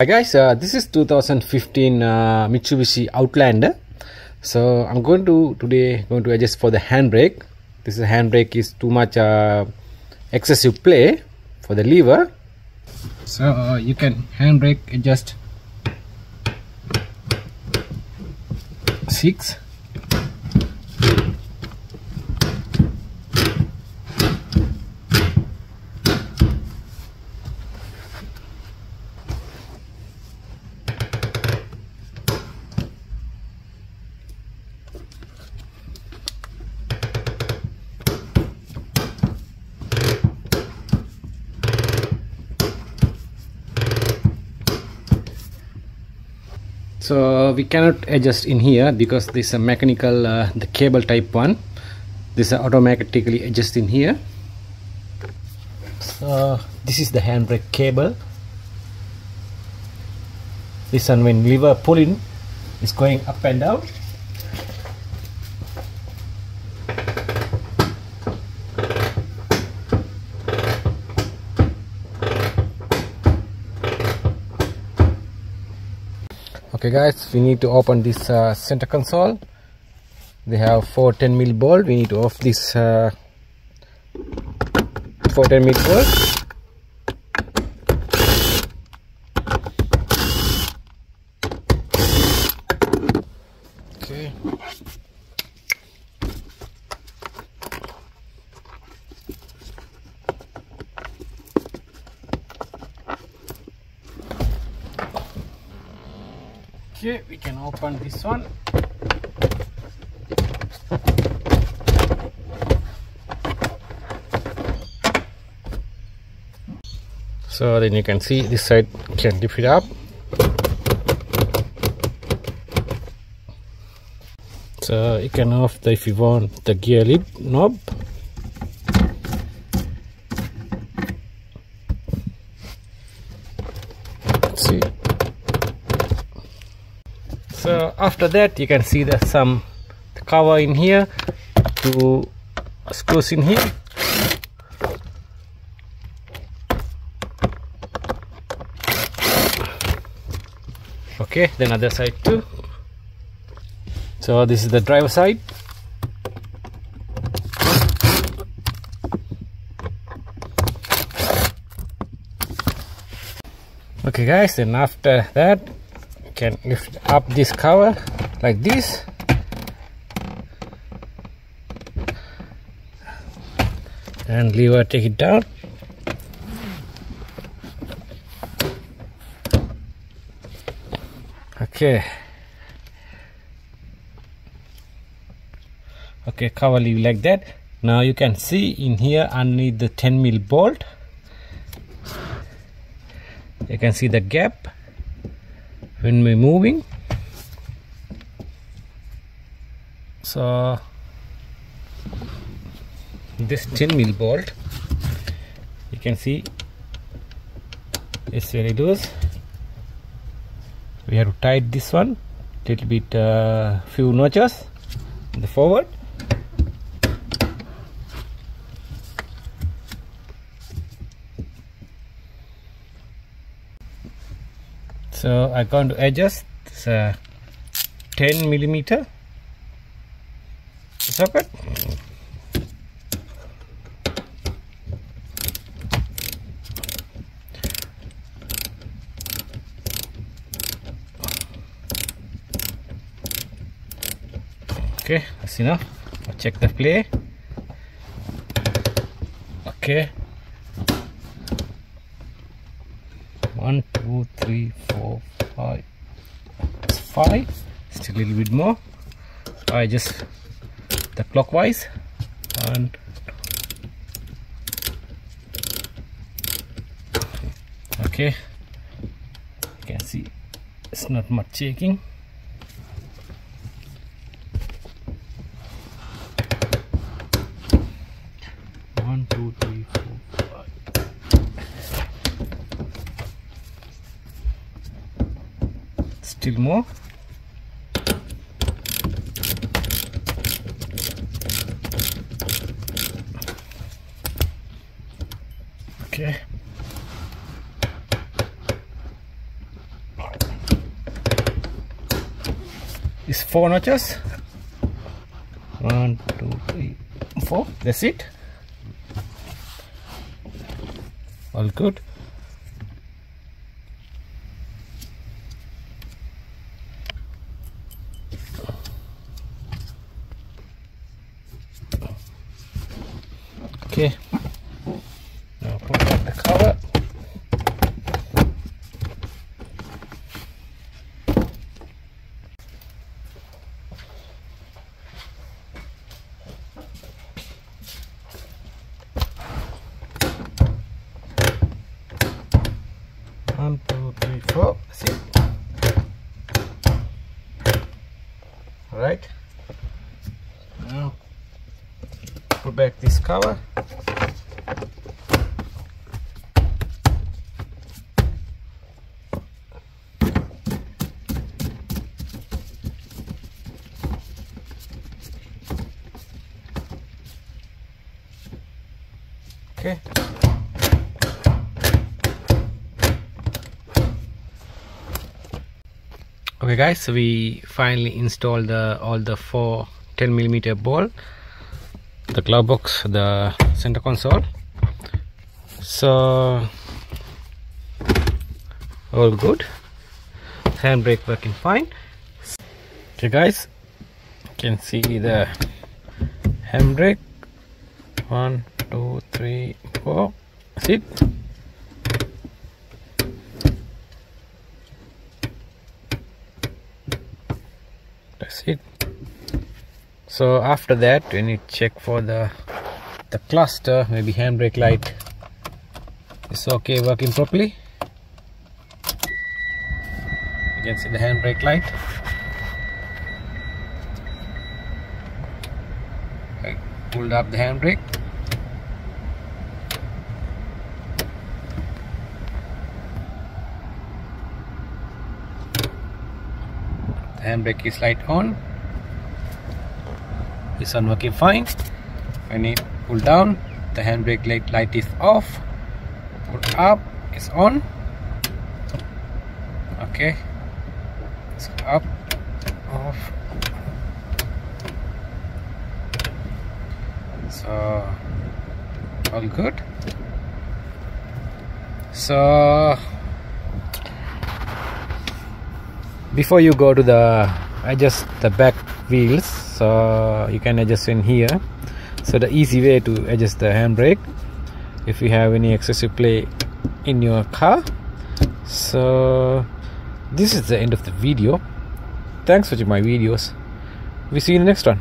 Hi guys, this is 2015 Mitsubishi Outlander. So I'm today going to adjust for the handbrake. This handbrake is too much excessive play for the lever. So you can handbrake adjust 6. So we cannot adjust in here because this is a mechanical, the cable type one. This is automatically adjust in here. So this is the handbrake cable. This one, when lever pulling, is going up and down. Okay guys, we need to open this center console. They have 4 10mm bolt. We need to off this 4 10mm bolt. Okay. Okay, we can open this one. So then you can see this side can lift it up. So you can off if you want the gear lid knob. Let's see. So after that you can see there's some cover in here, 2 screws in here. Okay, then other side too. So this is the driver side. Okay guys, and after that can lift up this cover like this, and lever take it down. Okay, cover leave like that. Now you can see in here underneath the 10mm bolt, you can see the gap when we're moving. So this 10mm bolt, you can see it's very loose. We have to tighten this one little bit, few notches in the forward. So I'm going to adjust this 10mm socket. Okay, that's enough. I'll check the play. Okay. 1 2 3 4 5. It's 5. Still a little bit more. I just the clockwise. 1. Okay. You can see it's not much shaking. Still more. Okay. is 4 notches. 1, 2, 3, 4. That's it. All good. Okay, now put back the cover. One, two, three, four. That's it. All right. Now put back this cover. Okay. Okay guys, so we finally installed all the 4 10mm ball, the glove box, the center console. So all good, handbrake working fine. Okay guys, you can see the handbrake. 1, 2, 3, 4. That's it. That's it. So after that we need to check for the cluster, maybe handbrake light is okay, working properly. You can see the handbrake light. I pulled up the handbrake. The handbrake is light on. This one working fine. When you pull down, the handbrake light is off. Pull up, is on. Okay. So up, off. So all good. So before you go to adjust the back wheels, so you can adjust in here. So the easy way to adjust the handbrake if you have any excessive play in your car. So this is the end of the video. Thanks for watching my videos. We see you in the next one.